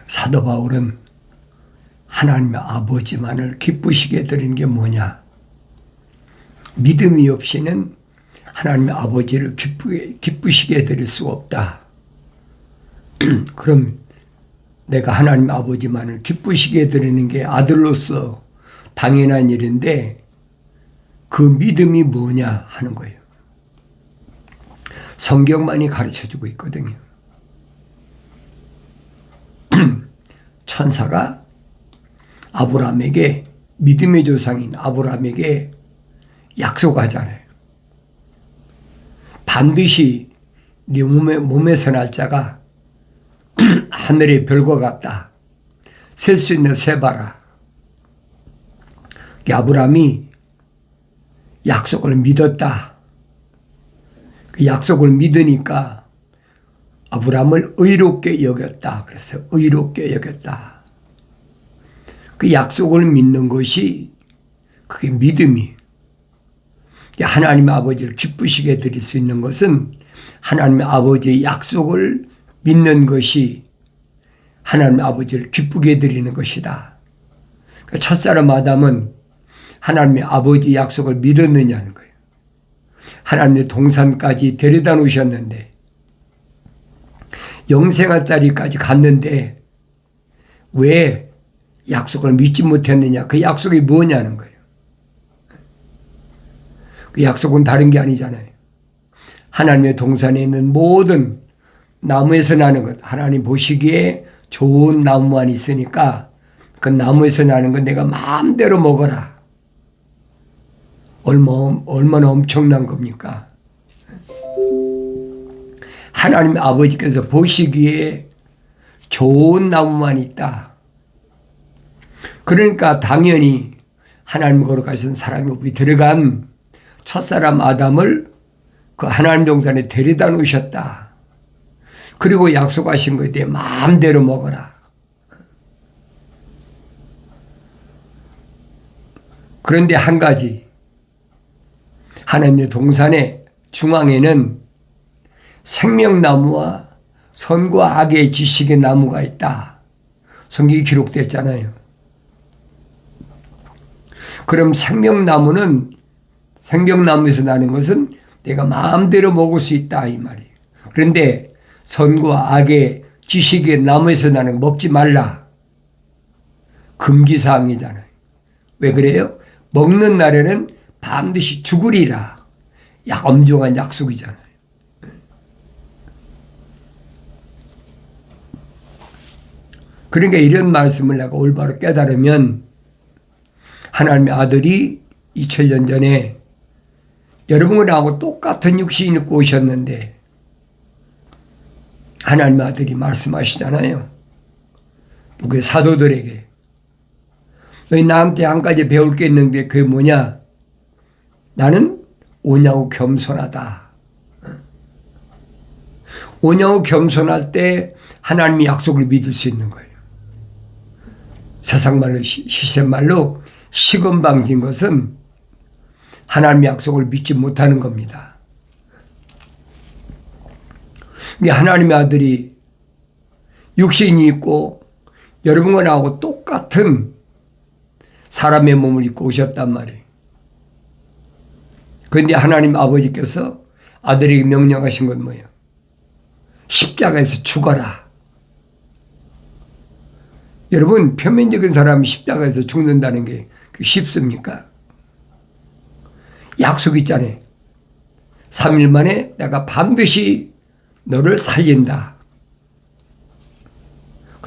사도 바울은 하나님의 아버지만을 기쁘시게 드리는 게 뭐냐? 믿음이 없이는 하나님의 아버지를 기쁘시게 드릴 수 없다. 그럼 내가 하나님 아버지만을 기쁘시게 드리는 게 아들로서 당연한 일인데 그 믿음이 뭐냐 하는 거예요. 성경만이 가르쳐주고 있거든요. 천사가 아브라함에게, 믿음의 조상인 아브라함에게 약속하잖아요. 반드시 네 몸에서 날 자가 하늘의 별과 같다. 셀 수 있는 세봐라. 아브라함이 약속을 믿었다. 그 약속을 믿으니까 아브라함을 의롭게 여겼다. 그래서 의롭게 여겼다. 그 약속을 믿는 것이 그게 믿음이. 하나님의 아버지를 기쁘시게 드릴 수 있는 것은 하나님의 아버지의 약속을 믿는 것이 하나님의 아버지를 기쁘게 드리는 것이다. 첫사람 아담은 하나님의 아버지 약속을 믿었느냐는 거예요. 하나님의 동산까지 데려다 놓으셨는데 영생할 자리까지 갔는데 왜 약속을 믿지 못했느냐? 그 약속이 뭐냐는 거예요. 그 약속은 다른 게 아니잖아요. 하나님의 동산에 있는 모든 나무에서 나는 것, 하나님 보시기에 좋은 나무만 있으니까 그 나무에서 나는 건 내가 마음대로 먹어라. 얼마나 엄청난 겁니까? 하나님 아버지께서 보시기에 좋은 나무만 있다. 그러니까 당연히 하나님 거룩하신 사랑의 법이 들어간 첫사람 아담을 그 하나님 동산에 데려다 놓으셨다. 그리고 약속하신 것에 대해 마음대로 먹어라. 그런데 한 가지, 하나님의 동산의 중앙에는 생명나무와 선과 악의 지식의 나무가 있다. 성경이 기록됐잖아요. 그럼 생명나무에서 나는 것은 내가 마음대로 먹을 수 있다 이 말이에요. 그런데 선과 악의 지식의 나무에서 나는 거 먹지 말라. 금기사항이잖아요. 왜 그래요? 먹는 날에는 반드시 죽으리라. 엄중한 약속이잖아요. 그러니까 이런 말씀을 내가 올바로 깨달으면 하나님의 아들이 2000년 전에 여러분하고 똑같은 육신 입고 오셨는데 하나님의 아들이 말씀하시잖아요. 누구의 사도들에게 너희 나한테 한 가지 배울 게 있는데 그게 뭐냐? 나는 오냐고 겸손하다. 오냐고 겸손할 때 하나님의 약속을 믿을 수 있는 거예요. 세상말로 시세말로 시건방진 것은 하나님의 약속을 믿지 못하는 겁니다. 하나님의 아들이 육신이 있고 여러분과 나하고 똑같은 사람의 몸을 입고 오셨단 말이에요. 그런데 하나님 아버지께서 아들에게 명령하신 건 뭐예요? 십자가에서 죽어라. 여러분, 표면적인 사람이 십자가에서 죽는다는 게 쉽습니까? 약속 있잖아요. 3일 만에 내가 반드시 너를 살린다.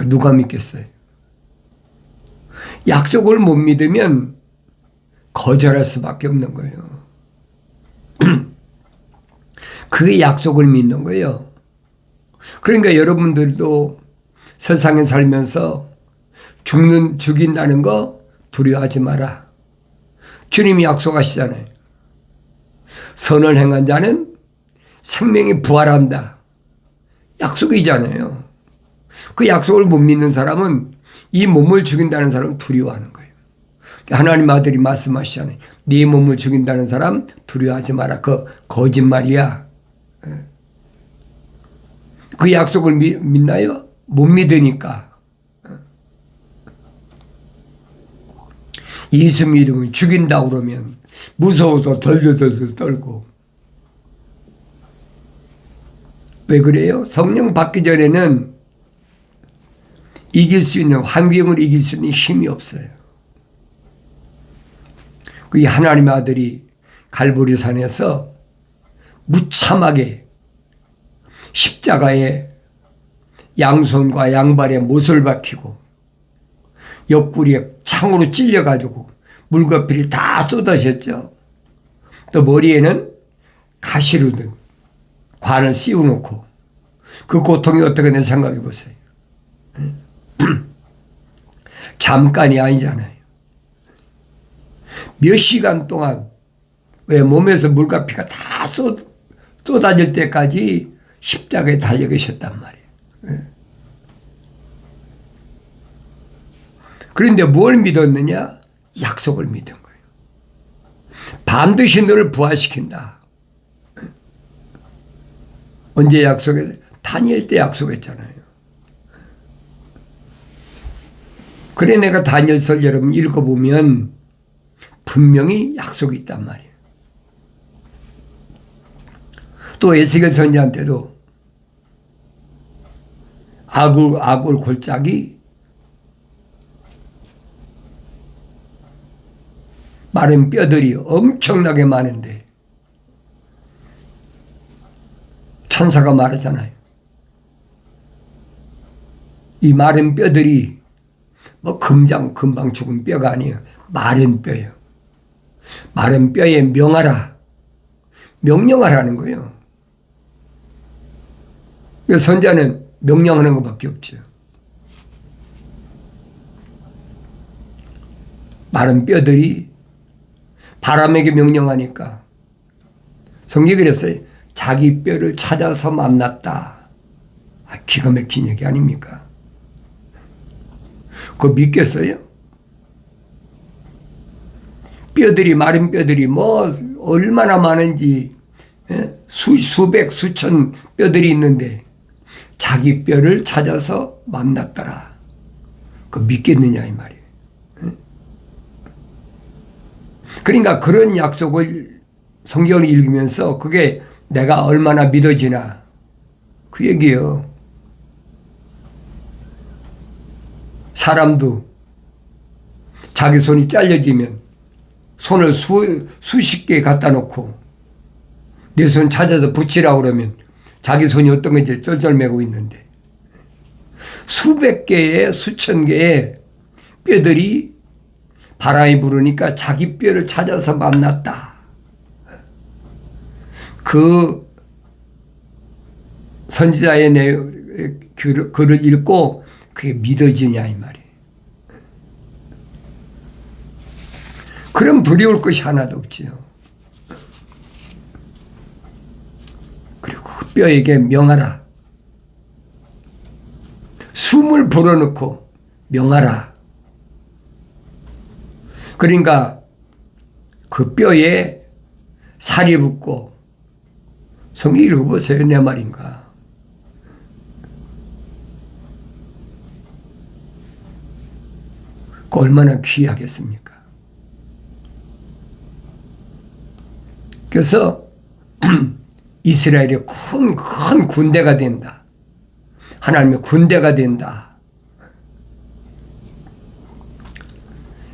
누가 믿겠어요? 약속을 못 믿으면 거절할 수밖에 없는 거예요. 그게 약속을 믿는 거예요. 그러니까 여러분들도 세상에 살면서 죽인다는 거 두려워하지 마라. 주님이 약속하시잖아요. 선을 행한 자는 생명이 부활한다. 약속이잖아요. 그 약속을 못 믿는 사람은 이 몸을 죽인다는 사람은 두려워하는 거예요. 하나님 아들이 말씀하시잖아요. 네 몸을 죽인다는 사람 두려워하지 마라. 그 거짓말이야. 그 약속을 믿나요? 못 믿으니까. 예수 믿으면 죽인다 그러면 무서워서 덜덜덜 떨고. 왜 그래요? 성령 받기 전에는 이길 수 있는, 환경을 이길 수 있는 힘이 없어요. 그 하나님의 아들이 갈보리산에서 무참하게 십자가에 양손과 양발에 못을 박히고 옆구리에 창으로 찔려가지고 물과 피를 다 쏟아졌죠. 또 머리에는 가시로 든 관을 씌워놓고 그 고통이 어떻게 되는지 생각해 보세요. 잠깐이 아니잖아요. 몇 시간 동안 왜 몸에서 물과 피가 다 쏟아질 때까지 십자가에 달려 계셨단 말이에요. 그런데 뭘 믿었느냐? 약속을 믿은 거예요. 반드시 너를 부활시킨다. 언제 약속했어요? 다니엘 때 약속했잖아요. 그래 내가 다니엘서 여러분 읽어보면 분명히 약속이 있단 말이에요. 또 에스겔 선지자한테도 아굴 골짜기 마른 뼈들이 엄청나게 많은데 천사가 말하잖아요. 이 마른 뼈들이 뭐 금방 죽은 뼈가 아니에요. 마른 뼈예요. 마른 뼈에 명하라. 명령하라는 거예요. 선자는 명령하는 것밖에 없죠. 마른 뼈들이 바람에게 명령하니까 성경이 그랬어요. 자기 뼈를 찾아서 만났다. 기가 막힌 얘기 아닙니까? 그거 믿겠어요? 뼈들이, 마른 뼈들이 뭐 얼마나 많은지 수백 수천 뼈들이 있는데 자기 뼈를 찾아서 만났더라. 그거 믿겠느냐 이 말이에요. 그러니까 그런 약속을 성경을 읽으면서 그게 내가 얼마나 믿어지나 그 얘기예요. 사람도 자기 손이 잘려지면 손을 수십 개 갖다 놓고 내 손 찾아서 붙이라고 그러면 자기 손이 어떤 건지 쩔쩔매고 있는데 수백 개의 수천 개의 뼈들이 바람이 부르니까 자기 뼈를 찾아서 만났다. 그 선지자의 글을 읽고 그게 믿어지냐 이 말이에요. 그럼 두려울 것이 하나도 없지요. 그리고 그 뼈에게 명하라. 숨을 불어넣고 명하라. 그러니까 그 뼈에 살이 붙고 성경 읽어보세요. 내 말인가. 그 얼마나 귀하겠습니까? 그래서 이스라엘이 큰 군대가 된다. 하나님의 군대가 된다.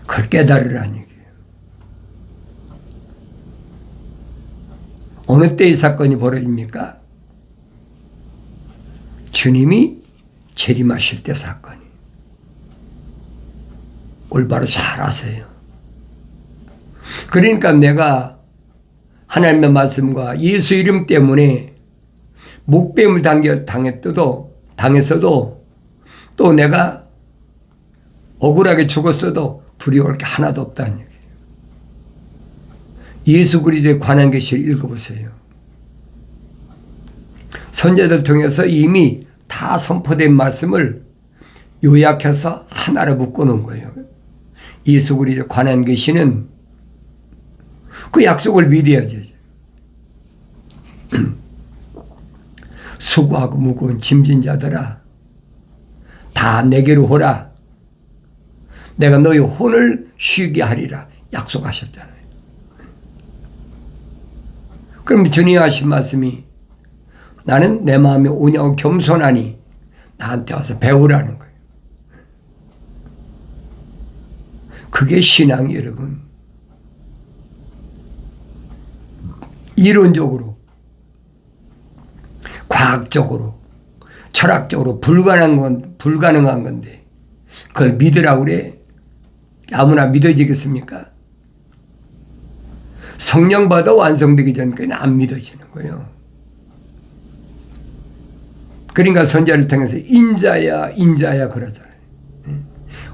그걸 깨달으라는 얘기예요. 어느 때 이 사건이 벌어집니까? 주님이 재림하실 때 사건이. 올바로 잘 아세요. 그러니까 내가 하나님의 말씀과 예수 이름 때문에 목뱀을 당했어도 또 내가 억울하게 죽었어도 두려울 게 하나도 없다는 얘기예요. 예수 그리스도에 관한 계시를 읽어보세요. 선지자들 통해서 이미 다 선포된 말씀을 요약해서 하나로 묶어놓은 거예요. 예수 그리스도에 관한 계시는 그 약속을 믿어야죠. 수고하고 무거운 짐진 자들아 다 내게로 오라. 내가 너희 혼을 쉬게 하리라 약속하셨잖아요. 그럼 주님이 하신 말씀이 나는 내 마음이 오냐고 겸손하니 나한테 와서 배우라는 거예요. 그게 신앙이 여러분. 이론적으로, 과학적으로, 철학적으로 불가능한 건데 그걸 믿으라고 그래? 아무나 믿어지겠습니까? 성령 받아 완성되기 전까지는 안 믿어지는 거예요. 그러니까 선자를 통해서 인자야 그러잖아요.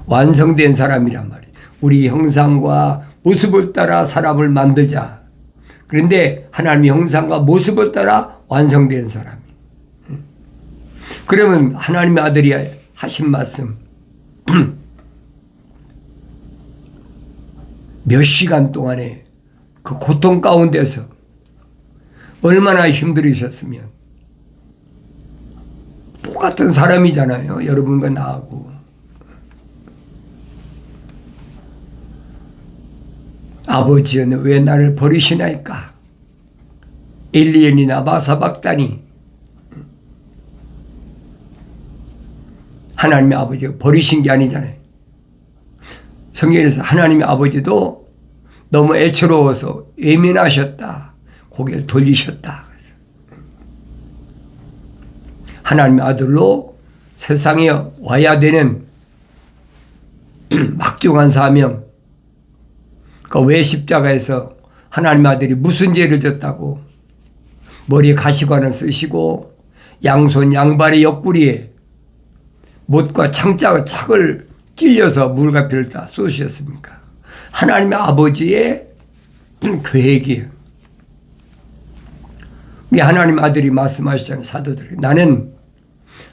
완성된 사람이란 말이에요. 우리 형상과 모습을 따라 사람을 만들자. 그런데 하나님의 형상과 모습을 따라 완성된 사람이. 그러면 하나님의 아들이 하신 말씀 몇 시간 동안에 그 고통 가운데서 얼마나 힘들으셨으면 똑같은 사람이잖아요. 여러분과 나하고. 아버지여 왜 나를 버리시나이까? 엘리엘리나 마사박다니. 하나님의 아버지가 버리신 게 아니잖아요. 성경에서 하나님의 아버지도 너무 애처로워서 외면하셨다. 고개를 돌리셨다. 하나님의 아들로 세상에 와야 되는 막중한 사명. 그 왜 십자가에서 하나님의 아들이 무슨 죄를 졌다고 머리에 가시관을 쓰시고 양손 양발의 옆구리에 못과 창을 찔려서 물과 피를 다 쏘셨습니까? 하나님의 아버지의 계획이에요. 하나님의 아들이 말씀하시잖아요. 사도들에게. 나는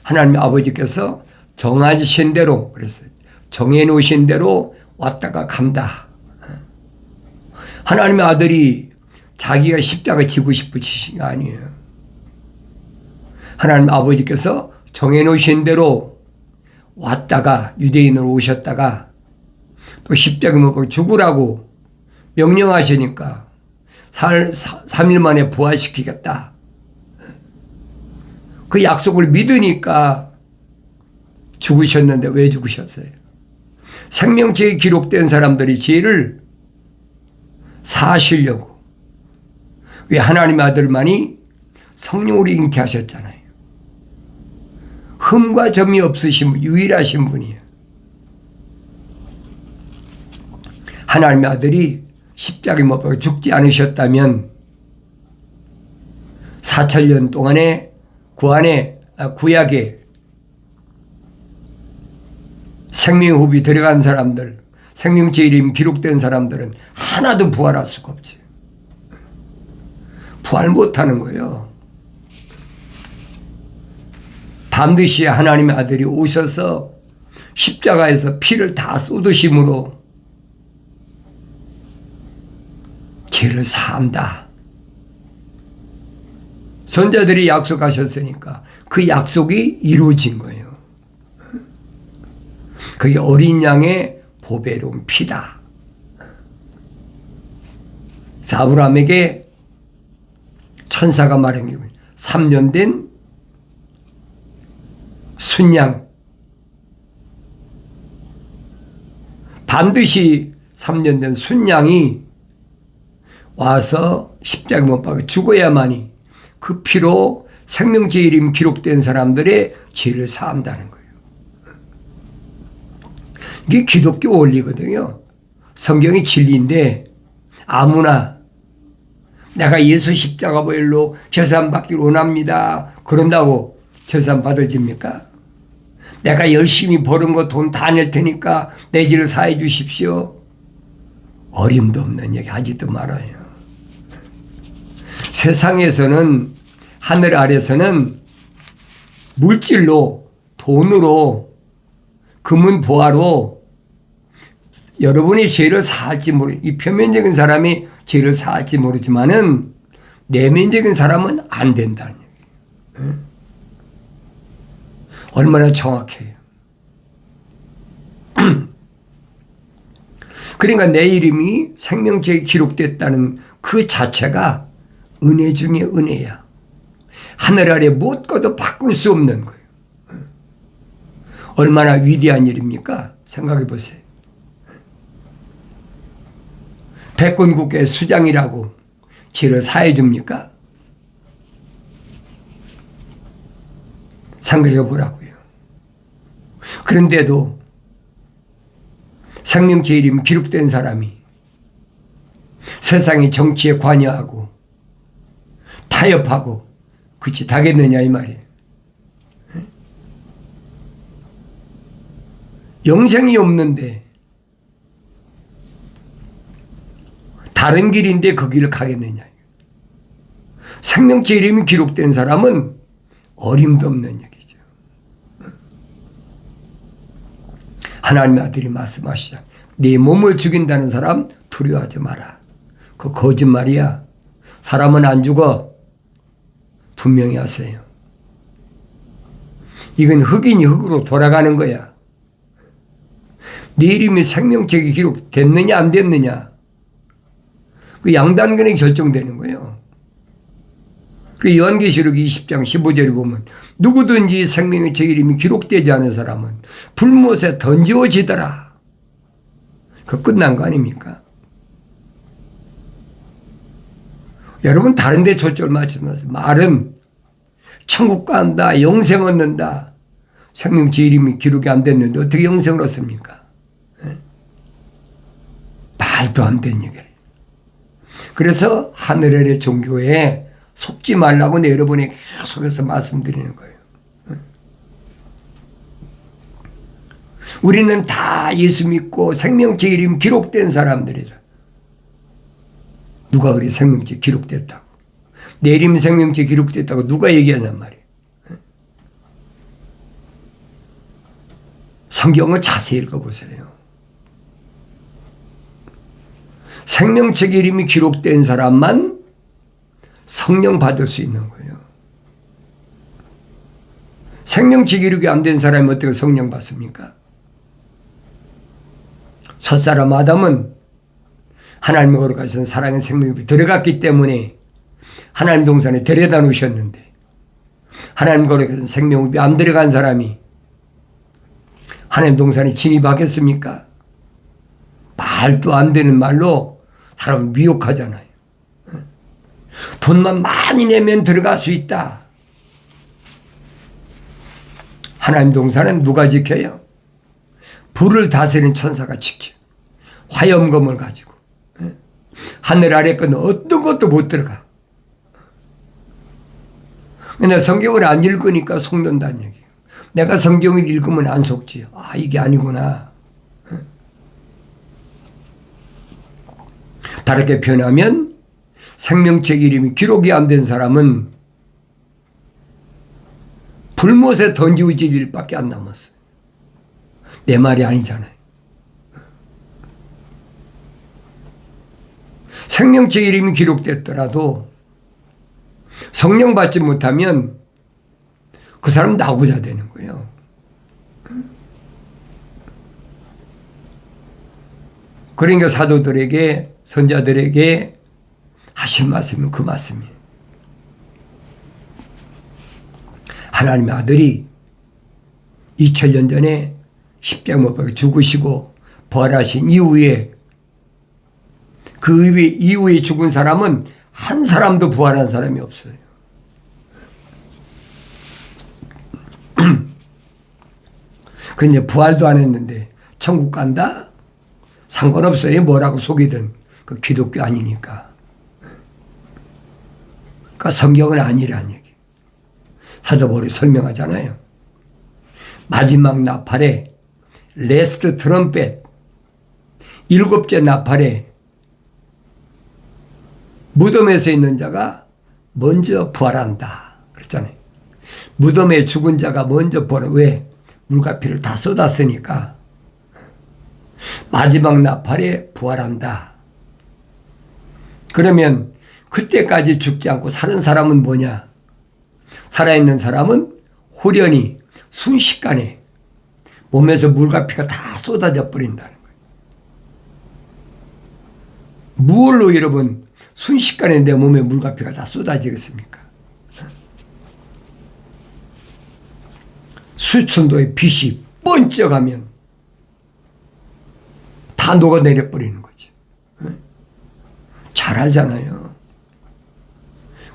하나님의 아버지께서 정하신 대로, 그랬어요. 정해놓으신 대로 왔다가 간다. 하나님의 아들이 자기가 십자가 지고 싶으신 게 아니에요. 하나님 아버지께서 정해놓으신 대로 왔다가 유대인으로 오셨다가 또 십자가 못 박혀 죽으라고 명령하시니까 3일 만에 부활시키겠다. 그 약속을 믿으니까 죽으셨는데 왜 죽으셨어요? 생명책에 기록된 사람들이 죄를 사하시려고. 왜 하나님의 아들만이 성령으로 잉태하셨잖아요. 흠과 점이 없으신 분, 유일하신 분이에요. 하나님의 아들이 십자가에 못 박혀 죽지 않으셨다면 4,000년 동안에 구약에 생명호흡이 들어간 사람들, 생명체 이름이 기록된 사람들은 하나도 부활할 수가 없지. 부활 못하는 거예요. 반드시 하나님의 아들이 오셔서 십자가에서 피를 다 쏟으심으로 죄를 사한다. 선자들이 약속하셨으니까 그 약속이 이루어진 거예요. 그게 어린 양의 보배로운 피다. 아브라함에게 천사가 말한 게 3년 된 순양. 반드시 3년 된 순양이 와서 십자가에 못 박혀 죽어야만이 그 피로 생명체 이름 기록된 사람들의 죄를 사한다는 거예요. 이게 기독교 원리거든요. 성경이 진리인데 아무나 내가 예수 십자가 보혈로 제사함 받기를 원합니다. 그런다고 제사함 받아집니까? 내가 열심히 버는 거 돈 다 낼 테니까 내 죄를 사해 주십시오. 어림도 없는 얘기 하지도 말아요. 세상에서는, 하늘 아래서는 물질로, 돈으로, 금은 보화로 여러분이 죄를 사할지 이 표면적인 사람이 죄를 사할지 모르지만은 내면적인 사람은 안 된다는 얘기예요. 얼마나 정확해요. 그러니까 내 이름이 생명책에 기록됐다는 그 자체가 은혜 중에 은혜야. 하늘 아래 무엇과도 바꿀 수 없는 거예요. 얼마나 위대한 일입니까? 생각해 보세요. 백군국의 수장이라고 지를 사해 줍니까? 생각해 보라고요. 그런데도 생명체 이름이 기록된 사람이 세상의 정치에 관여하고 타협하고 그치 하겠느냐 이 말이에요. 영생이 없는데 다른 길인데 그 길을 가겠느냐. 생명체 이름이 기록된 사람은 어림도 없는 얘기죠. 하나님의 아들이 말씀하시자. 네 몸을 죽인다는 사람 두려워하지 마라. 그 거짓말이야. 사람은 안 죽어. 분명히 하세요. 이건 흑인이 흑으로 돌아가는 거야. 네 이름이 생명책에 기록됐느냐 안 됐느냐. 그 양단근에 결정되는 거예요. 그 요한계시록 20장 15절에 보면 누구든지 생명의 책 이름이 기록되지 않은 사람은 불못에 던지어지더라. 그 끝난 거 아닙니까? 여러분 다른 데 초점을 맞추지 마세요. 말은 천국 간다, 영생 얻는다. 생명체 이름이 기록이 안 됐는데 어떻게 영생을 얻습니까? 말도 안 되는 얘기를. 그래서 하늘 아래 종교에 속지 말라고 내 여러분에게 계속해서 말씀드리는 거예요. 우리는 다 예수 믿고 생명체 이름 기록된 사람들이라. 누가 우리 생명체 기록됐다고. 내 이름 생명체 기록됐다고 누가 얘기하냔 말이에요. 성경을 자세히 읽어보세요. 생명책 이름이 기록된 사람만 성령 받을 수 있는 거예요. 생명책 기록이 안 된 사람이 어떻게 성령 받습니까? 첫사람 아담은 하나님의 거룩하신 사랑의 생명이 들어갔기 때문에 하나님 동산에 데려다 놓으셨는데 하나님 거룩하신 생명이 안 들어간 사람이 하나님 동산에 진입하겠습니까? 말도 안 되는 말로 사람 미혹하잖아요. 돈만 많이 내면 들어갈 수 있다. 하나님 동산은 누가 지켜요? 불을 다스리는 천사가 지켜. 화염검을 가지고. 하늘 아래 건 어떤 것도 못 들어가. 근데 성경을 안 읽으니까 속는다는 얘기예요. 내가 성경을 읽으면 안 속지요. 아, 이게 아니구나. 다르게 표현하면 생명책 이름이 기록이 안 된 사람은 불못에 던지우질 일밖에 안 남았어요. 내 말이 아니잖아요. 생명책 이름이 기록됐더라도 성령 받지 못하면 그 사람 나고자 되는 거예요. 그러니까 사도들에게 선자들에게 하신 말씀은 그 말씀이에요. 하나님의 아들이 2000년 전에 십자가 못 박혀 죽으시고 부활하신 이후에 그 이후에 죽은 사람은 한 사람도 부활한 사람이 없어요. 그런데 부활도 안 했는데 천국 간다? 상관없어요. 뭐라고 속이든 그 기독교 아니니까. 그러니까 성경은 아니라는 얘기. 사도 바울이 설명하잖아요. 마지막 나팔에 레스트 트럼펫 7째 나팔에 무덤에서 있는 자가 먼저 부활한다. 그랬잖아요. 무덤에 죽은 자가 먼저 부활해. 왜? 물과 피를 다 쏟았으니까. 마지막 나팔에 부활한다. 그러면 그때까지 죽지 않고 사는 사람은 뭐냐? 살아있는 사람은 호련히 순식간에 몸에서 물과 피가 다 쏟아져 버린다는 거예요. 무얼로 여러분 순식간에 내 몸에 물과 피가 다 쏟아지겠습니까? 수천도의 빛이 번쩍하면 다 녹아내려 버리는 거죠. 잘 알잖아요.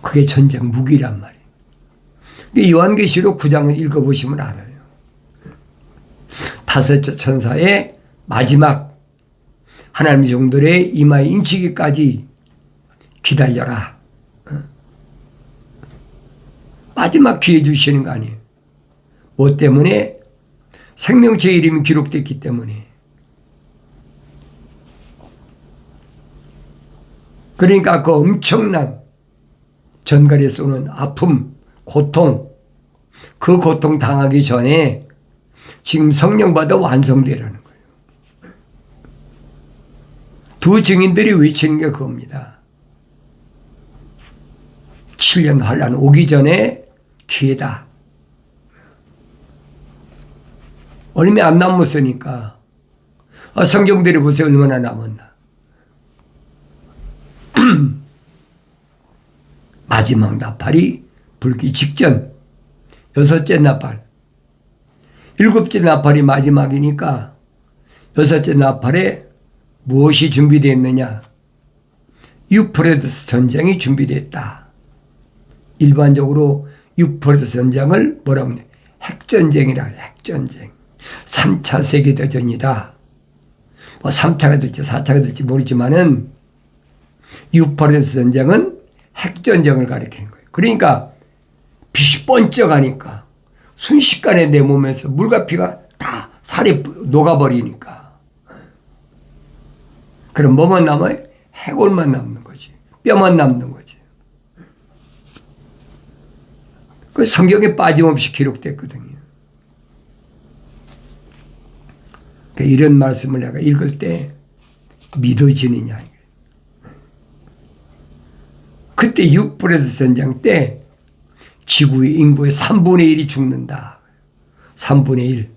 그게 전쟁 무기란 말이에요. 요한계시록 9장을 읽어보시면 알아요. 다섯째 천사의 마지막 하나님의 종들의 이마에 인치기까지 기다려라. 마지막 기회 주시는 거 아니에요. 뭐 때문에? 생명체의 이름이 기록됐기 때문에. 그러니까 그 엄청난 전갈에서 오는 아픔, 고통, 그 고통 당하기 전에 지금 성령 받아 완성되라는 거예요. 두 증인들이 외치는 게 그겁니다. 7년 환란 오기 전에 기회다. 얼마 안 남았으니까 성경들이 보세요. 얼마나 남았나. 마지막 나팔이 불기 직전 여섯째 나팔, 일곱째 나팔이 마지막이니까 여섯째 나팔에 무엇이 준비되어 있느냐? 유프레드스 전쟁이 준비됐다. 일반적으로 유프레드스 전쟁을 뭐라고 하냐? 핵전쟁이라 그래. 핵전쟁. 3차 세계대전이다. 뭐 3차가 될지 4차가 될지 모르지만은 유프레드스 전쟁은 핵전쟁을 가리키는 거예요. 그러니까 빛이 번쩍하니까 순식간에 내 몸에서 물과 피가 다 살이 녹아버리니까. 그럼 뭐만 남아요? 해골만 남는 거지. 뼈만 남는 거지. 그 성경에 빠짐없이 기록됐거든요. 이런 말씀을 내가 읽을 때 믿어지느냐. 그때 유프레드스 전쟁 때 지구의 인구의 3분의 1이 죽는다. 3분의 1.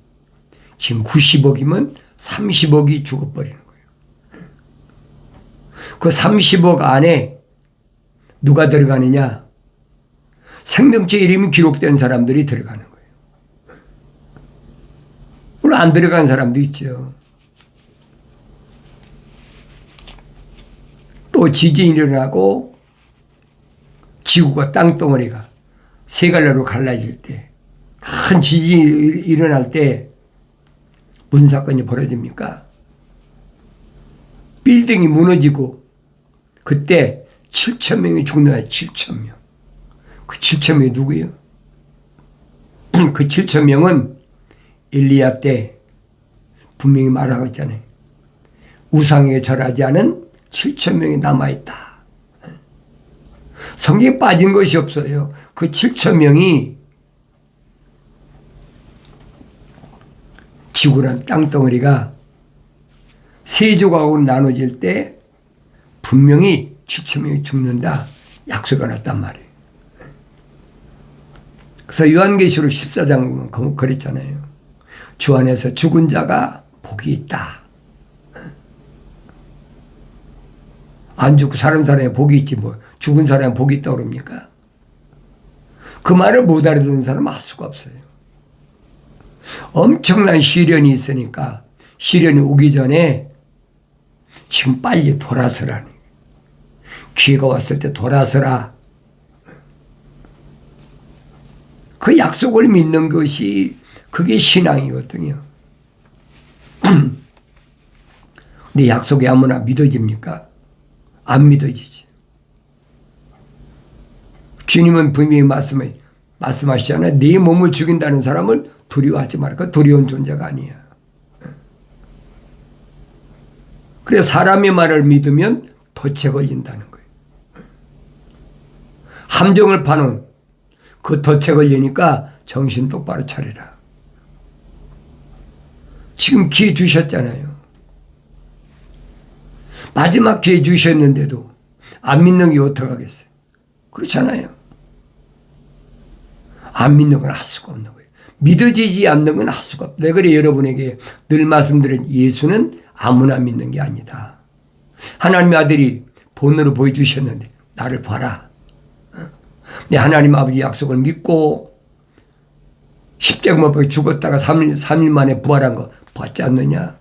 지금 90억이면 30억이 죽어버리는 거예요. 그 30억 안에 누가 들어가느냐? 생명체 이름이 기록된 사람들이 들어가는 거예요. 물론 안 들어간 사람도 있죠. 또 지진이 일어나고 지구가 땅덩어리가 세 갈래로 갈라질 때, 큰 지진이 일어날 때 무슨 사건이 벌어집니까? 빌딩이 무너지고 그때 7,000명이 죽는 거예요. 7,000명. 그 7,000명이 누구예요? 그 7,000명은 엘리야 때 분명히 말하고 있잖아요. 우상에 절하지 않은 7,000명이 남아있다. 성경에 빠진 것이 없어요. 그 7,000명이 지구란 땅덩어리가 세 조각으로 나눠질 때 분명히 7,000명이 죽는다 약속이 났단 말이에요. 그래서 요한계시록 14장 보면 그랬잖아요. 주 안에서 죽은 자가 복이 있다. 안 죽고 사는 사람에 복이 있지 뭐 죽은 사람에 복이 있다고 그럽니까? 그 말을 못 알아듣는 사람은 알 수가 없어요. 엄청난 시련이 있으니까 시련이 오기 전에 지금 빨리 돌아서라니. 기회가 왔을 때 돌아서라. 그 약속을 믿는 것이 그게 신앙이거든요. 근데 약속이 아무나 믿어집니까? 안 믿어지지. 주님은 분명히 말씀하시잖아요. 네 몸을 죽인다는 사람을 두려워하지 마라. 그 두려운 존재가 아니야. 그래 사람의 말을 믿으면 덫에 걸린다는 거예요. 함정을 파는 그 덫에 걸리니까 정신 똑바로 차리라. 지금 기회 주셨잖아요. 마지막 기회 주셨는데도 안 믿는 게 어떡하겠어요? 그렇잖아요. 안 믿는 건 할 수가 없는 거예요. 믿어지지 않는 건 할 수가 없다. 그래 여러분에게 늘 말씀드린 예수는 아무나 믿는 게 아니다. 하나님의 아들이 본으로 보여주셨는데 나를 봐라. 내 하나님 아버지 약속을 믿고 십자가 못 박혀 죽었다가 3일 만에 부활한 거 봤지 않느냐?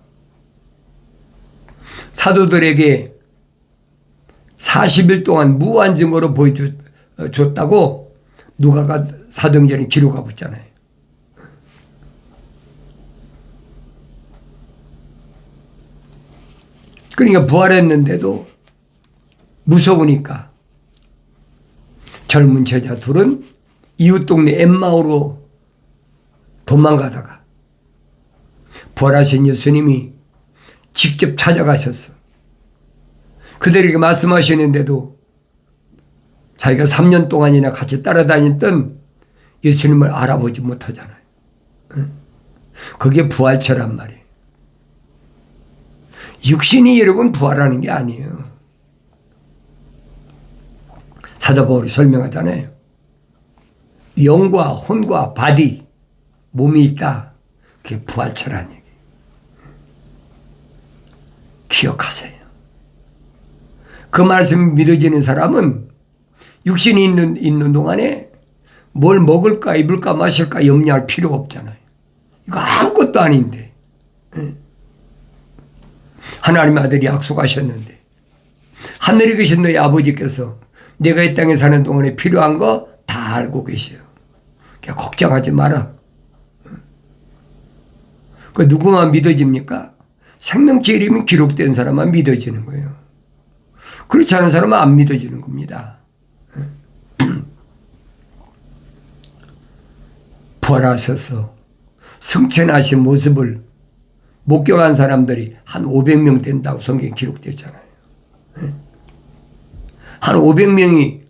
사도들에게 40일 동안 무한 증거로 보여줬다고 누가가 사도행전에 기록하고 있잖아요. 그러니까 부활했는데도 무서우니까 젊은 제자 둘은 이웃 동네 엠마오로 도망가다가 부활하신 예수님이 직접 찾아가셨어. 그들에게 말씀하시는데도 자기가 3년 동안이나 같이 따라다녔던 예수님을 알아보지 못하잖아요. 그게 부활체란 말이에요. 육신이 여러분 부활하는 게 아니에요. 사도 바울이 설명하잖아요. 영과 혼과 바디, 몸이 있다. 그게 부활체란 얘기. 기억하세요. 그 말씀이 믿어지는 사람은 육신이 있는 동안에 뭘 먹을까 입을까 마실까 염려할 필요가 없잖아요. 이거 아무것도 아닌데. 하나님의 아들이 약속하셨는데 하늘에 계신 너희 아버지께서 내가 이 땅에 사는 동안에 필요한 거 다 알고 계셔요. 그러니까 걱정하지 마라. 그 누구만 믿어집니까? 생명체 이름이 기록된 사람만 믿어지는 거예요. 그렇지 않은 사람은 안 믿어지는 겁니다. 부활하셔서 승천하신 모습을 목격한 사람들이 한 500명 된다고 성경에 기록되었잖아요. 한 500명이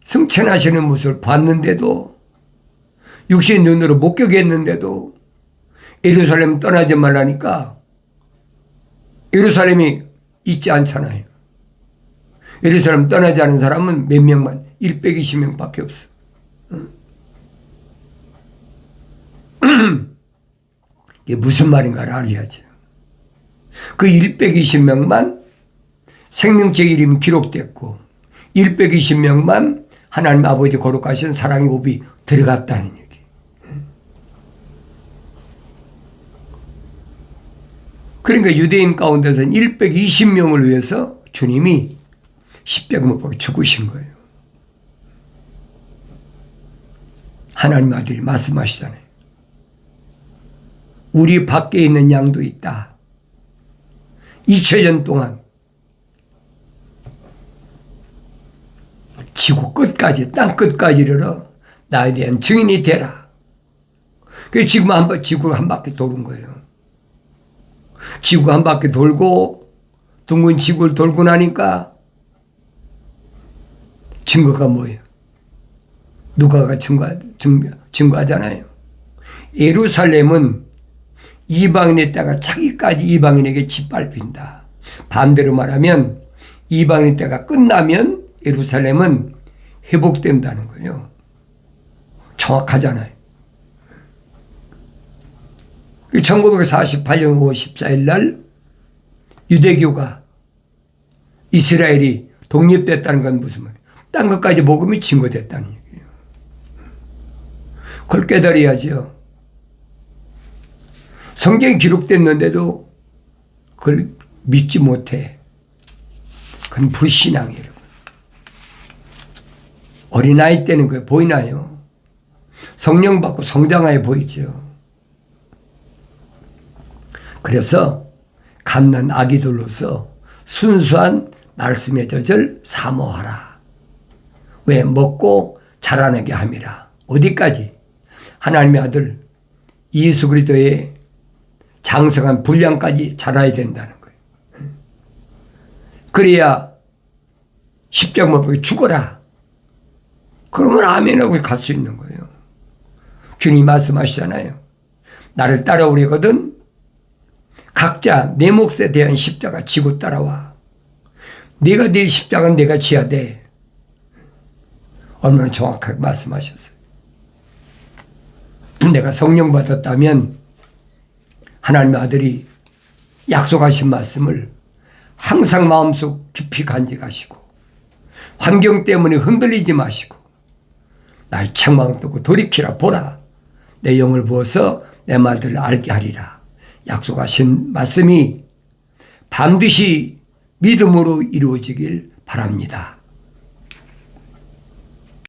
승천하시는 모습을 봤는데도 육신 눈으로 목격했는데도 예루살렘 떠나지 말라니까 예루살렘이 있지 않잖아요. 예루살렘 떠나지 않은 사람은 몇 명만 120명밖에 없어. 이게 무슨 말인가를 알아야죠. 그 120명만 생명체 이름이 기록됐고 120명만 하나님 아버지 거룩하신 사랑의 호흡이 들어갔다는 얘기. 그러니까 유대인 가운데서는 120명을 위해서 주님이 십자가 못 박혀 죽으신 거예요. 하나님 아들이 말씀하시잖아요. 우리 밖에 있는 양도 있다. 2000년 동안 지구 끝까지 땅 끝까지 이르러 나에 대한 증인이 되라. 그래서 지구 한 바퀴 도는 거예요. 지구 한 바퀴 돌고 둥근 지구를 돌고 나니까 증거가 뭐예요? 누가가 증거하잖아요. 예루살렘은 이방인의 때가 차기까지 이방인에게 짓밟힌다. 반대로 말하면 이방인의 때가 끝나면 예루살렘은 회복된다는 거예요. 정확하잖아요. 1948년 5월 14일 날 유대교가 이스라엘이 독립됐다는 건 무슨 말이에요? 딴 것까지 복음이 증거됐다는 얘기예요. 그걸 깨달아야죠. 성경이 기록됐는데도 그걸 믿지 못해. 그건 불신앙이에요. 어린아이 때는 그게 보이나요? 성령 받고 성장하여 보이죠. 그래서 갓난 아기들로서 순수한 말씀의 젖을 사모하라. 왜? 먹고 자라나게 함이라. 어디까지? 하나님의 아들 예수 그리스도의 장성한 분량까지 자라야 된다는 거예요. 그래야 십자가 못 박혀 죽어라. 그러면 아멘하고 갈 수 있는 거예요. 주님이 말씀하시잖아요. 나를 따라오려거든 각자 내 몫에 대한 십자가 지고 따라와. 네가 네 십자가는 내가 지어야 돼. 얼마나 정확하게 말씀하셨어요. 내가 성령 받았다면 하나님의 아들이 약속하신 말씀을 항상 마음속 깊이 간직하시고 환경 때문에 흔들리지 마시고 날 책망 듣고 돌이키라 보라 내 영을 부어서 내 말들을 알게 하리라 약속하신 말씀이 반드시 믿음으로 이루어지길 바랍니다.